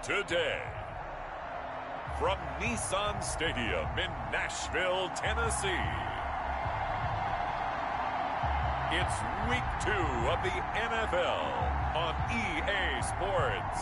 today. From Nissan Stadium in Nashville, Tennessee, it's Week 2 of the NFL on EA Sports.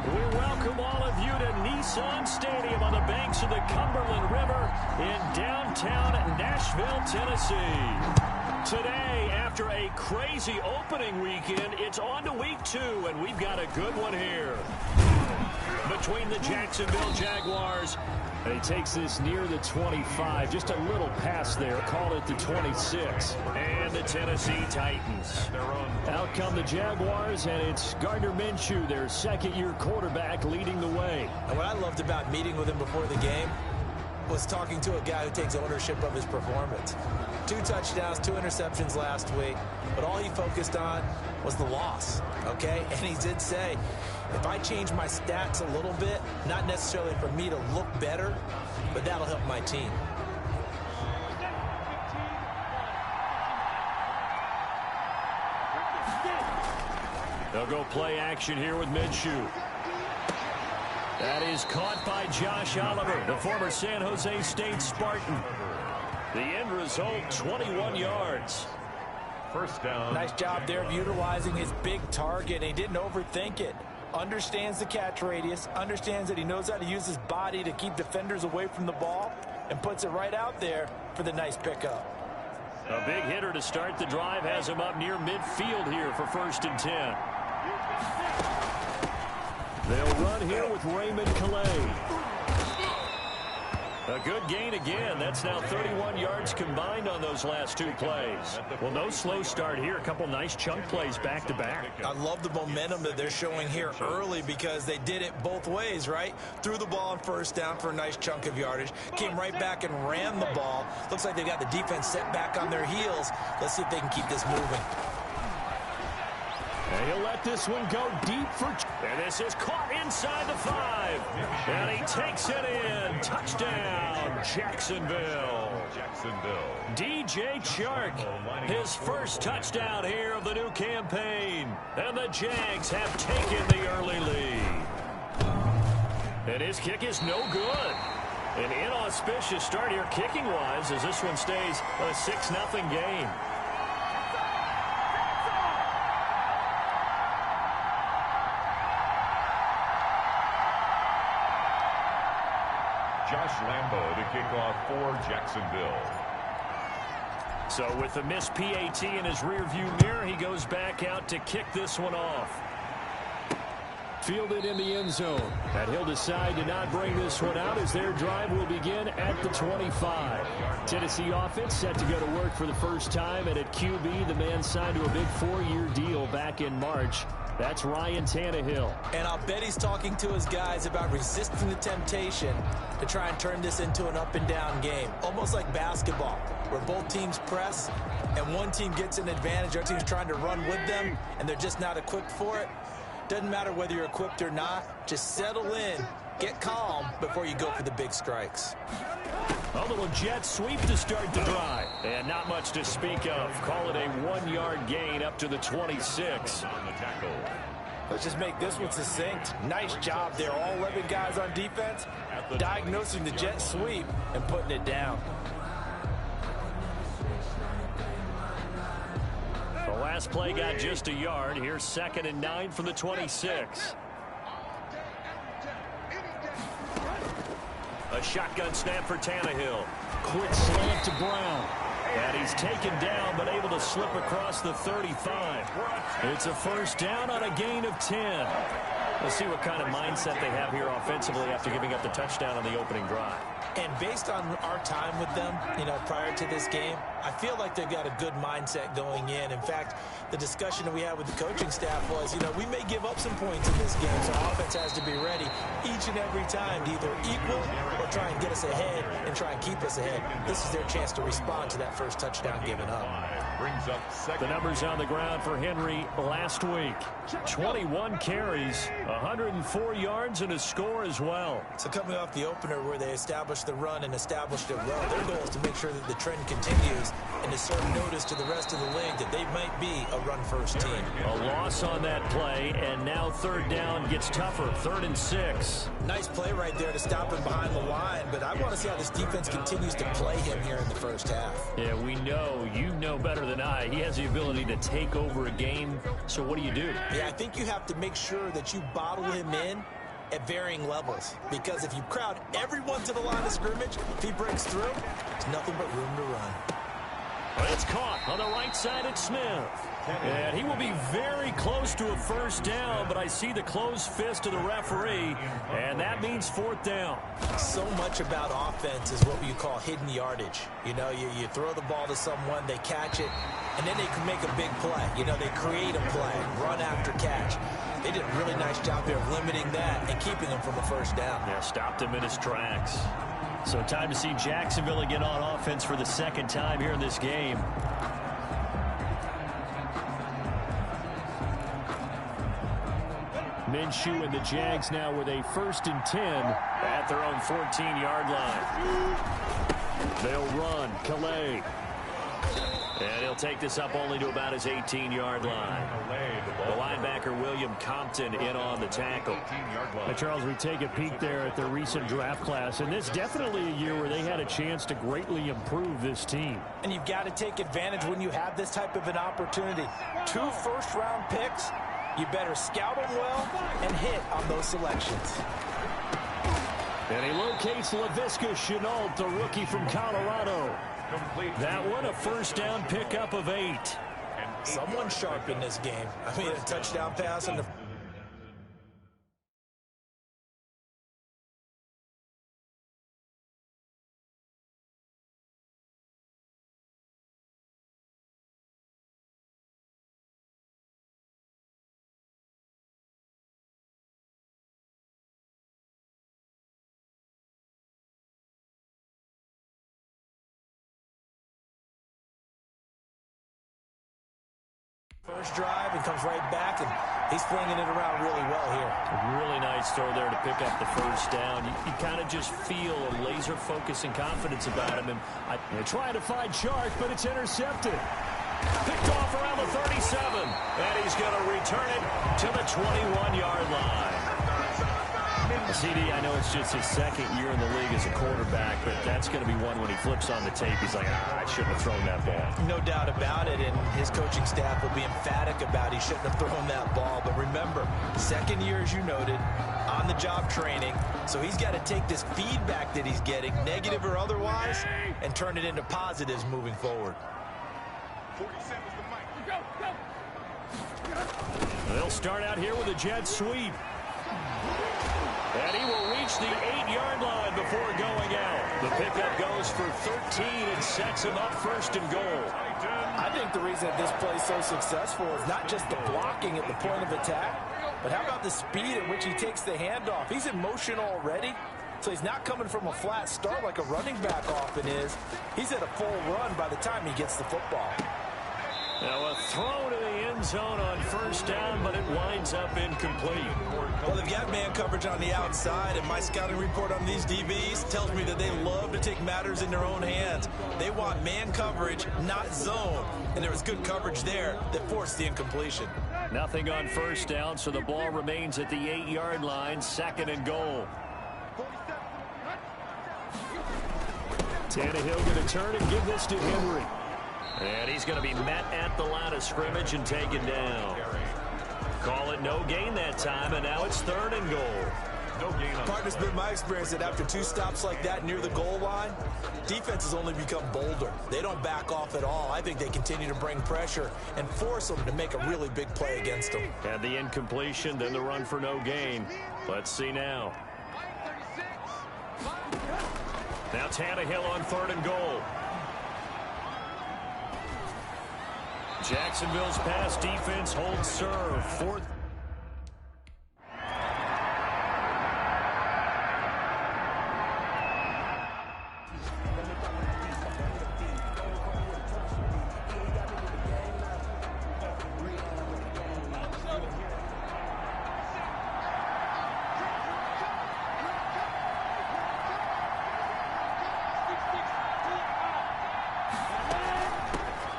We welcome all of you to Nissan Stadium on the banks of the Cumberland River in downtown Nashville, Tennessee. Today, after a crazy opening weekend, it's on to Week 2, and we've got a good one here. Between the Jacksonville Jaguars, and he takes this near the 25, just a little pass there, call it the 26. And the Tennessee Titans. Out come the Jaguars, and it's Gardner Minshew, their second-year quarterback, leading the way. And what I loved about meeting with him before the game was talking to a guy who takes ownership of his performance. 2 touchdowns, 2 interceptions last week, but all he focused on was the loss, okay? And he did say, if I change my stats a little bit, not necessarily for me to look better, but that'll help my team. They'll go play action here with Minshew. That is caught by Josh Oliver, the former San Jose State Spartan. The end result, 21 yards. First down. Nice job there of utilizing his big target. He didn't overthink it. Understands the catch radius, understands that he knows how to use his body to keep defenders away from the ball, and puts it right out there for the nice pickup. A big hitter to start the drive has him up near midfield here for 1st and 10. They'll run here with Raymond Calais. A good gain again. That's now 31 yards combined on those last 2 plays. Well, no slow start here. A couple nice chunk plays back-to-back. I love the momentum that they're showing here early because they did it both ways, right? Threw the ball on 1st down for a nice chunk of yardage. Came right back and ran the ball. Looks like they got the defense set back on their heels. Let's see if they can keep this moving. And he'll let this one go deep for... And this is caught inside the 5. And he takes it in. Touchdown, Jacksonville. DJ Chark, his first touchdown here of the new campaign. And the Jags have taken the early lead. And his kick is no good. An inauspicious start here kicking-wise as this one stays a 6-0 game. Josh Lambo to kick off for Jacksonville. So with the missed PAT in his rearview mirror, he goes back out to kick this one off. Fielded in the end zone. And he'll decide to not bring this one out as their drive will begin at the 25. Tennessee offense set to go to work for the first time. And at QB, the man signed to a big 4-year deal back in March. That's Ryan Tannehill. And I'll bet he's talking to his guys about resisting the temptation to try and turn this into an up-and-down game. Almost like basketball, where both teams press and one team gets an advantage. Our team's trying to run with them, and they're just not equipped for it. Doesn't matter whether you're equipped or not. Just settle in, get calm before you go for the big strikes. A little jet sweep to start the drive. And not much to speak of. Call it a 1-yard gain up to the 26. Let's just make this one succinct. Nice job there. All 11 guys on defense diagnosing the jet sweep and putting it down. The last play got just a yard. Here's 2nd and 9 from the 26. A shotgun snap for Tannehill. Quick slant to Brown. And he's taken down, but able to slip across the 35. It's a 1st down on a gain of 10. Let's see what kind of mindset they have here offensively after giving up the touchdown on the opening drive. And based on our time with them, prior to this game, I feel like they've got a good mindset going in. In fact, the discussion that we had with the coaching staff was, we may give up some points in this game, so offense has to be ready each and every time to either equal or try and get us ahead and try and keep us ahead. This is their chance to respond to that first touchdown given up. The numbers on the ground for Henry last week. 21 carries, 104 yards and a score as well. So coming off the opener where they established the run and established it well, their goal is to make sure that the trend continues and to serve notice to the rest of the league that they might be a run-first team. A loss on that play, and now third down gets tougher, 3rd and 6. Nice play right there to stop him behind the line, but I want to see how this defense continues to play him here in the first half. Yeah, we know, you know better than I, he has the ability to take over a game, so what do you do? Yeah, I think you have to make sure that you bottle him in at varying levels, because if you crowd everyone to the line of scrimmage, if he breaks through, there's nothing but room to run. It's caught on the right side at Smith. And he will be very close to a first down, but I see the closed fist of the referee, and that means 4th down. So much about offense is what you call hidden yardage. You know, you throw the ball to someone, they catch it, and then they can make a big play. You know, they create a play, run after catch. They did a really nice job there of limiting that and keeping him from a first down. Yeah, stopped him in his tracks. So time to see Jacksonville again on offense for the 2nd time here in this game. Minshew and the Jags now with a 1st and 10 at their own 14-yard line. They'll run. Calais. And he'll take this up only to about his 18-yard line. The linebacker, William Compton, in on the tackle. Charles, we take a peek there at their recent draft class, and this definitely a year where they had a chance to greatly improve this team. And you've got to take advantage when you have this type of an opportunity. 2 first-round picks. You better scout them well and hit on those selections. And he locates LaVisca Chenault, the rookie from Colorado. That one, a first down pickup of 8. Someone sharp in this game. I mean, a touchdown pass and first drive and comes right back, and he's flinging it around really well here. A really nice throw there to pick up the first down. You kind of just feel a laser focus and confidence about him. And they're trying to find Chark, but it's intercepted. Picked off around the 37, and he's going to return it to the 21-yard line. CD, I know it's just his 2nd year in the league as a quarterback, but that's going to be one when he flips on the tape. He's like, I shouldn't have thrown that ball. No doubt about it, and his coaching staff will be emphatic about he shouldn't have thrown that ball. But remember, 2nd year, as you noted, on-the-job training, so he's got to take this feedback that he's getting, negative or otherwise, and turn it into positives moving forward. They'll start out here with a jet sweep. And he will reach the 8-yard line before going out. The pickup goes for 13 and sets him up 1st and goal. I think the reason that this play is so successful is not just the blocking at the point of attack, but how about the speed at which he takes the handoff? He's in motion already, so he's not coming from a flat start like a running back often is. He's at a full run by the time he gets the football. Now a throw to the end zone on 1st down, but it winds up incomplete. Well, they've got man coverage on the outside, and my scouting report on these DBs tells me that they love to take matters in their own hands. They want man coverage, not zone, and there was good coverage there that forced the incompletion. Nothing on 1st down, so the ball remains at the 8-yard line, 2nd and goal. Tannehill going to turn and give this to Henry. And he's going to be met at the line of scrimmage and taken down. Call it no gain that time, and now it's 3rd and goal. No gain. Partner's been my experience that after 2 stops like that near the goal line, defenses only become bolder. They don't back off at all. I think they continue to bring pressure and force them to make a really big play against them. And the incompletion, then the run for no gain. Let's see now. Now Tannehill on 3rd and goal. Jacksonville's pass defense holds serve. 4th.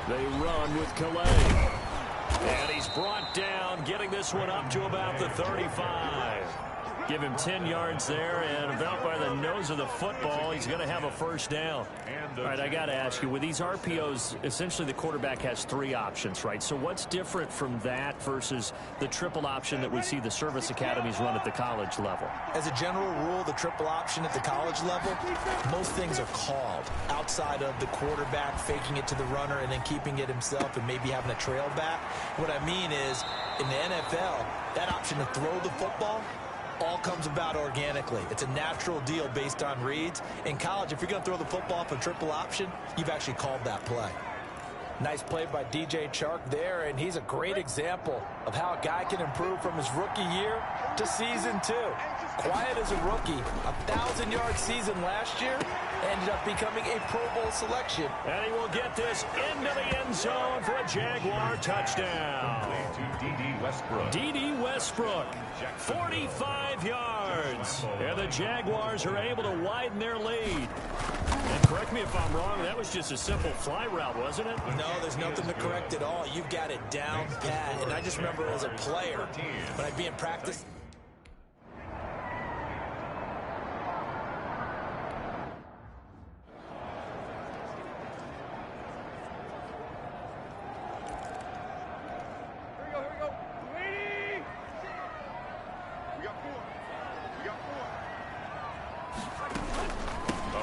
They run with Calais. And he's brought down, getting this one up to about the 35. Give him 10 yards there, and about by the nose of the football, he's going to have a first down. All right, I got to ask you, with these RPOs, essentially the quarterback has 3 options, right? So what's different from that versus the triple option that we see the service academies run at the college level? As a general rule, the triple option at the college level, most things are called outside of the quarterback faking it to the runner and then keeping it himself and maybe having a trail back. What I mean is, in the NFL, that option to throw the football all comes about organically. It's a natural deal based on reads. In college, if you're going to throw the football for triple option, you've actually called that play. Nice play by DJ Chark there, and he's a great example of how a guy can improve from his rookie year to season 2. Quiet as a rookie, 1,000-yard season last year, ended up becoming a Pro Bowl selection. And he will get this into the end zone for a Jaguar touchdown. D.D. Westbrook, 45 yards. And the Jaguars are able to widen their lead. And correct me if I'm wrong, that was just a simple fly route, wasn't it? No, there's nothing to correct at all. You've got it down pat. And I just remember as a player, when I'd be in practice,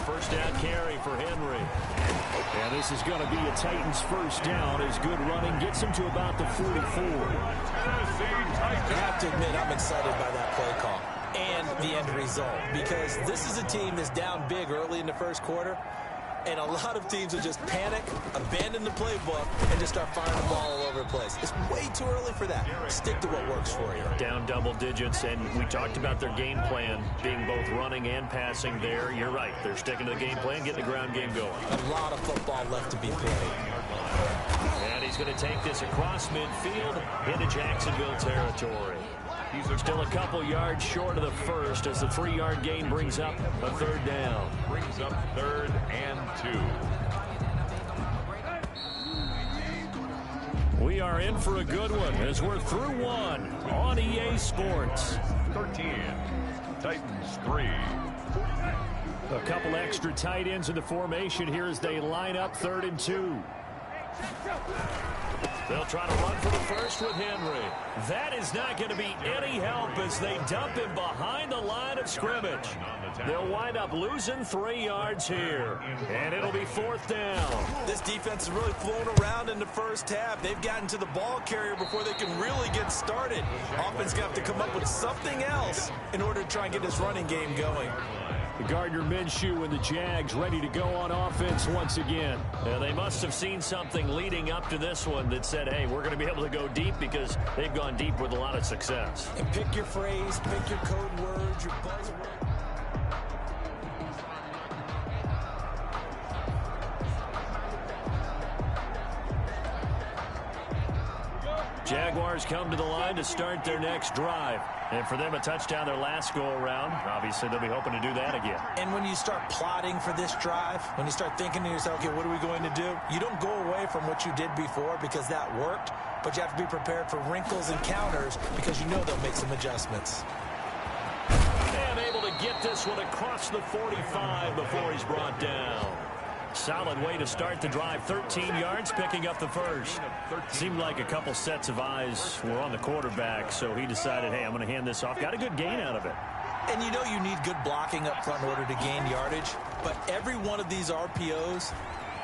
First down carry for Henry. And this is going to be a Titans first down as good running gets him to about the 44. I have to admit I'm excited by that play call and the end result, because this is a team that's down big early in the first quarter, and a lot of teams will just panic, abandon the playbook, and just start firing the ball all over the place. It's way too early for that. Stick to what works for you. Down double digits, and we talked about their game plan being both running and passing there. You're right. They're sticking to the game plan, getting the ground game going. A lot of football left to be played. And he's going to take this across midfield into Jacksonville territory. Still a couple yards short of the first as the 3-yard gain brings up a third down. Brings up 3rd and 2. We are in for a good one as we're through one on EA Sports. 13. Titans 3. A couple extra tight ends in the formation here as they line up 3rd and 2. They'll try to run for the first with Henry. That is not going to be any help as they dump him behind the line of scrimmage. They'll wind up losing 3 yards here. And it'll be 4th down. This defense is really flown around in the first half. They've gotten to the ball carrier before they can really get started. Offense going to have to come up with something else in order to try and get this running game going. Gardner Minshew and the Jags ready to go on offense once again. They must have seen something leading up to this one that said, hey, we're going to be able to go deep, because they've gone deep with a lot of success. And pick your phrase, pick your code words, your buzzword. Jaguars come to the line to start their next drive. And for them, a touchdown their last go-around. Obviously, they'll be hoping to do that again. And when you start plotting for this drive, when you start thinking to yourself, okay, what are we going to do? You don't go away from what you did before because that worked, but you have to be prepared for wrinkles and counters because you know they'll make some adjustments. And able to get this one across the 45 before he's brought down. Solid way to start the drive. 13 yards, picking up the first. Seemed like a couple sets of eyes were on the quarterback, so he decided, hey, I'm going to hand this off. Got a good gain out of it. And you know you need good blocking up front in order to gain yardage, but every one of these RPOs,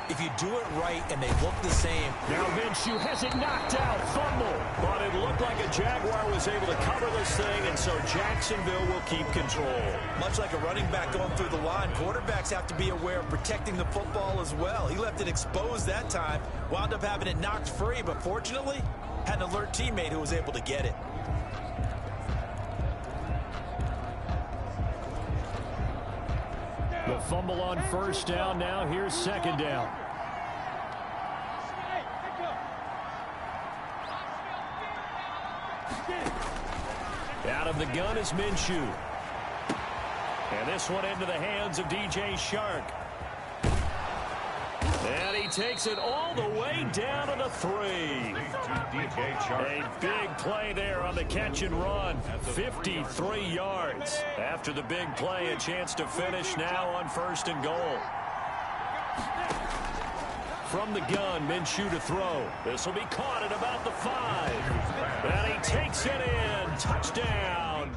if you do it right and they look the same. Now Minshew has it knocked out, fumble. But it looked like a Jaguar was able to cover this thing, and so Jacksonville will keep control. Much like a running back going through the line, quarterbacks have to be aware of protecting the football as well. He left it exposed that time, wound up having it knocked free, but fortunately, had an alert teammate who was able to get it. The fumble on first down. Now here's second down. Out of the gun is Minshew. And this one into the hands of DJ Chark. And he takes it all the way down to the 3. A big play there on the catch and run. 53 yards. After the big play, a chance to finish now on 1st and goal. From the gun, Minshew to throw. This will be caught at about the 5. And he takes it in. Touchdown.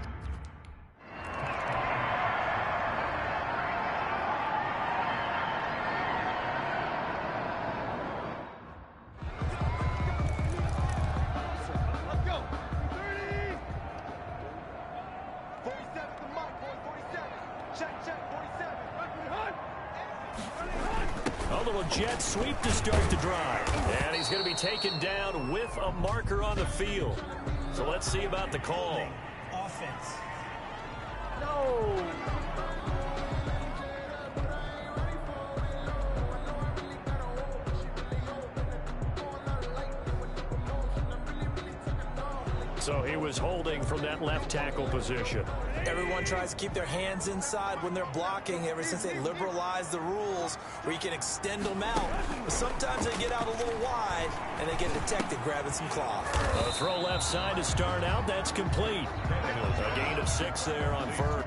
A little jet sweep to start the drive. And he's going to be taken down with a marker on the field. So let's see about the call. Offense. No. So he was holding from that left tackle position. Everyone tries to keep their hands inside when they're blocking ever since they liberalized the rules where you can extend them out. But sometimes they get out a little wide and they get detected grabbing some cloth. A throw left side to start out. That's complete. A gain of 6 there on 1st.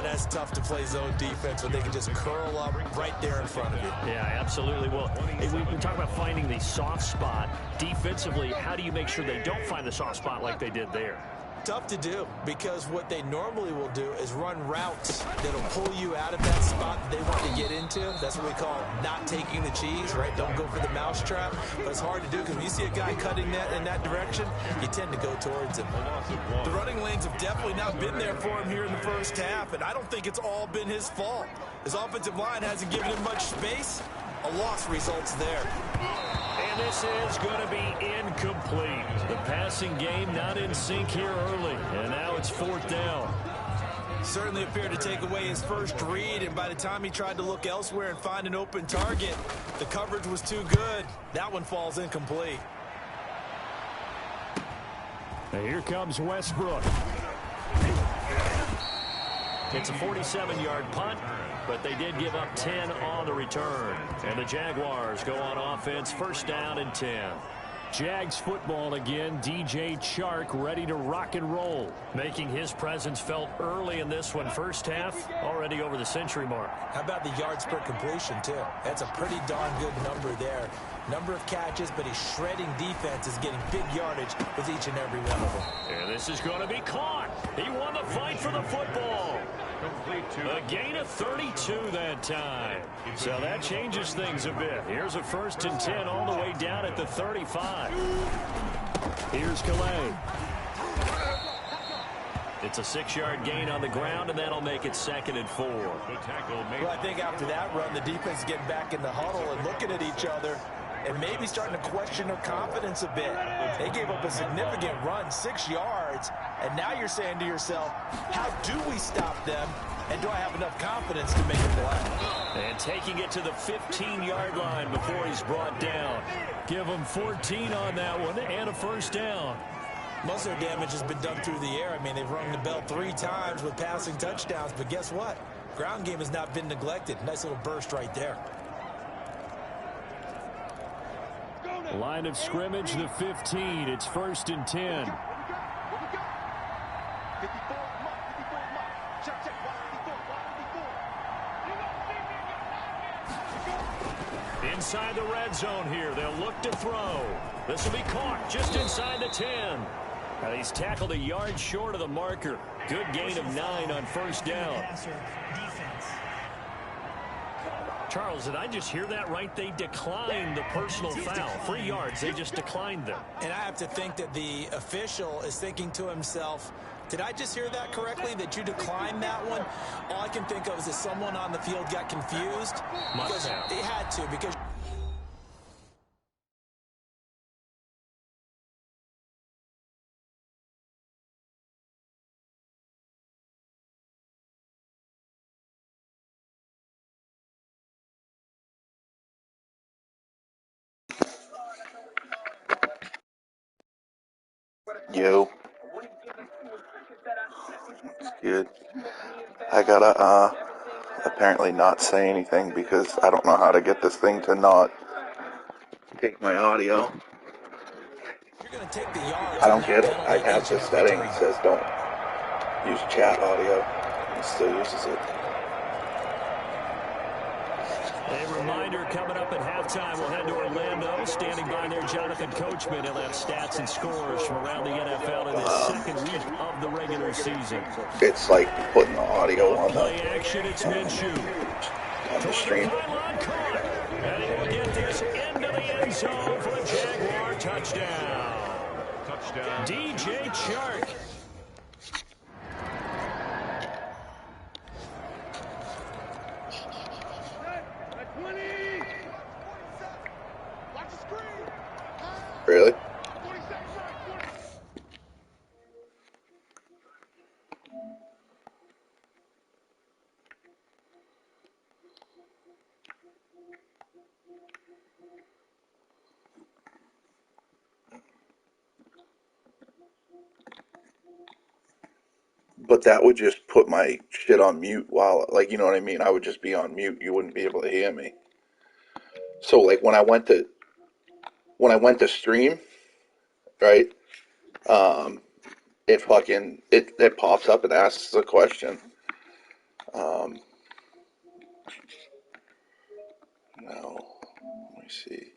That's tough to play zone defense when they can just curl up right there in front of you. Yeah, absolutely. Well, we talk about finding the soft spot. Defensively, how do you make sure they don't find the soft spot like they did there? Tough to do, because what they normally will do is run routes that'll pull you out of that spot that they want to get into. That's what we call not taking the cheese, right? Don't go for the mousetrap. But it's hard to do because when you see a guy cutting that in that direction, you tend to go towards him. The running lanes have definitely not been there for him here in the first half, and I don't think it's all been his fault. His offensive line hasn't given him much space. A loss results there. And this is going to be incomplete. The passing game not in sync here early. And now it's 4th down. Certainly appeared to take away his first read, and by the time he tried to look elsewhere and find an open target, the coverage was too good. That one falls incomplete. And here comes Westbrook. It's a 47-yard punt, but they did give up 10 on the return. And the Jaguars go on offense, 1st down and 10. Jags football again. DJ Chark ready to rock and roll, making his presence felt early in this one. First half, already over the century mark. How about the yards per completion, too? That's a pretty darn good number there. Number of catches, but his shredding defense is getting big yardage with each and every one of them. And this is going to be caught. He won the fight for the football. A gain of 32 that time. So that changes things a bit. Here's a 1st and 10 all the way down at the 35. Here's Calais. It's a 6-yard gain on the ground, and that'll make it 2nd and 4. Well, I think after that run, the defense is getting back in the huddle and looking at each other and maybe starting to question their confidence a bit. They gave up a significant run, 6 yards, and now you're saying to yourself, how do we stop them, and do I have enough confidence to make a play? And taking it to the 15-yard line before he's brought down. Give him 14 on that one and a 1st down. Most of their damage has been done through the air. I mean, they've rung the bell 3 times with passing touchdowns, but guess what? Ground game has not been neglected. Nice little burst right there. Line of scrimmage, the 15. It's 1st and 10. Inside the red zone here. They'll look to throw. This will be caught just inside the 10. Now he's tackled a yard short of the marker. Good gain of 9 on 1st down. Charles, did I just hear that right? They declined the personal foul. 3 yards. They just declined them. And I have to think that the official is thinking to himself, did I just hear that correctly, that you declined that one? All I can think of is that someone on the field got confused. Because they had to, because... Yo. It's good. I gotta apparently not say anything because I don't know how to get this thing to not take my audio. You're going to take the yards. I don't get it. I have this setting that says don't use chat audio. It still uses it. A reminder coming up at halftime. We'll head to Orlando. Standing by there, Jonathan Coachman. He'll have stats and scores from around the NFL in the second week of the regular season. It's like putting the audio on Play action, it's Minshew. the stream. And he will get this into the end zone for a Jaguar touchdown. Touchdown. DJ Chark. Really? But that would just put my shit on mute while, like, you know what I mean? I would just be on mute. You wouldn't be able to hear me. So, like, when I went to stream, right? It pops up and asks a question. No, let me see.